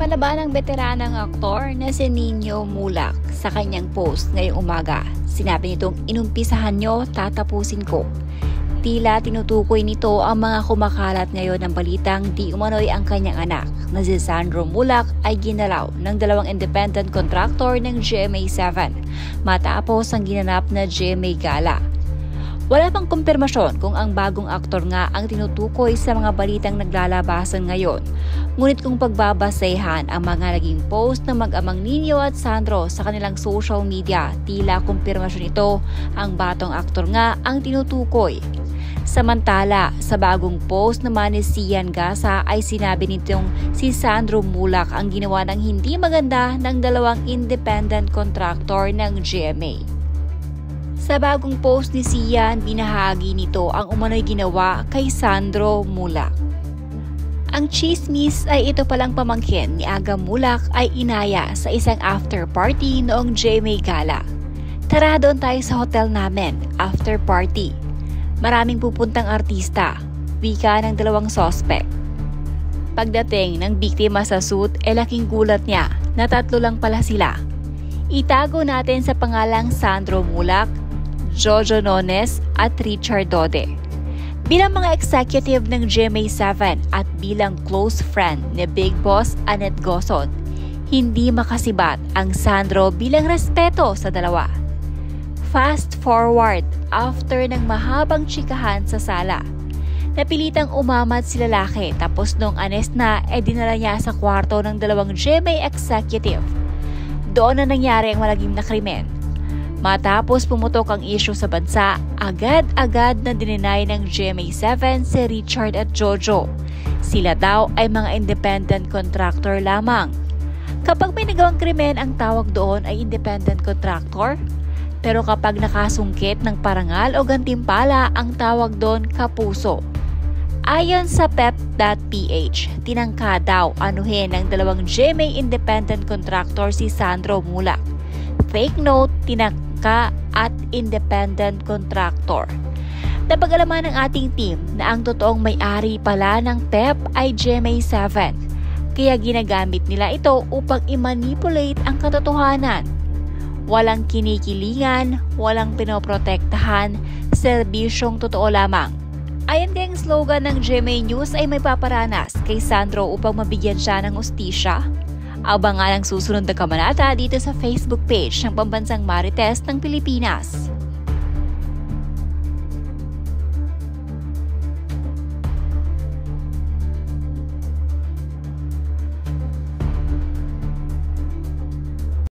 Napalaban ng veteranang aktor na si Nino Mulak sa kanyang post ngayong umaga. Sinabi nitong inumpisahan nyo, tatapusin ko. Tila tinutukoy nito ang mga kumakalat ngayon ng balitang di umano'y ang kanyang anak na si Sandro Mulak ay ginalaw ng dalawang independent contractor ng GMA7 matapos ang ginanap na GMA Gala. Wala pang kumpirmasyon kung ang bagong aktor nga ang tinutukoy sa mga balitang naglalabasan ngayon. Ngunit kung pagbabasehan ang mga naging post ng mag-amang Nino at Sandro sa kanilang social media, tila kumpirmasyon ito ang batong aktor nga ang tinutukoy. Samantala, sa bagong post naman ni Sian Gasa ay sinabi nitong si Sandro Mulak ang ginawa ng hindi maganda ng dalawang independent contractor ng GMA. Sa bagong post ni Sian, binahagi nito ang umano'y ginawa kay Sandro Mulak. Ang chismis ay ito palang pamangkin ni Aga Mulak ay inaya sa isang after party noong GMA Gala. Tara doon tayo sa hotel namin, after party. Maraming pupuntang artista, wika ng dalawang sospek. Pagdating ng biktima sa suit, laking gulat niya na 3 lang pala sila. Itago natin sa pangalang Sandro Mulak, Jojo Nones at Richard Dode. Bilang mga executive ng GMA7 at bilang close friend ni Big Boss Annette Gozon, hindi makasibat ang Sandro bilang respeto sa dalawa. Fast forward, after ng mahabang tsikahan sa sala, napilitang umamat si lalaki tapos nung anes na dinala niya sa kwarto ng dalawang GMA executive. Doon na nangyari ang malagim na krimen. Matapos pumutok ang issue sa bansa, agad-agad na dininay ng GMA7 si Richard at Jojo. Sila daw ay mga independent contractor lamang. Kapag may nagawang krimen, ang tawag doon ay independent contractor. Pero kapag nakasungkit ng parangal o gantimpala, ang tawag doon kapuso. Ayon sa pep.ph, tinangka daw anuhin ng dalawang GMA independent contractor si Sandro Mulak. Fake note, tinangka at independent contractor. Napag-alaman ng ating team na ang totoong may-ari pala ng PEP ay GMA7. Kaya ginagamit nila ito upang i-manipulate ang katotohanan. Walang kinikilingan, walang pinoprotektahan, serbisyong totoo lamang. Ayon kayong slogan ng GMA News ay may paparanas kay Sandro upang mabigyan siya ng ustisya. Abangan ang susunod na kabanata dito sa Facebook page ng Pambansang Marites ng Pilipinas.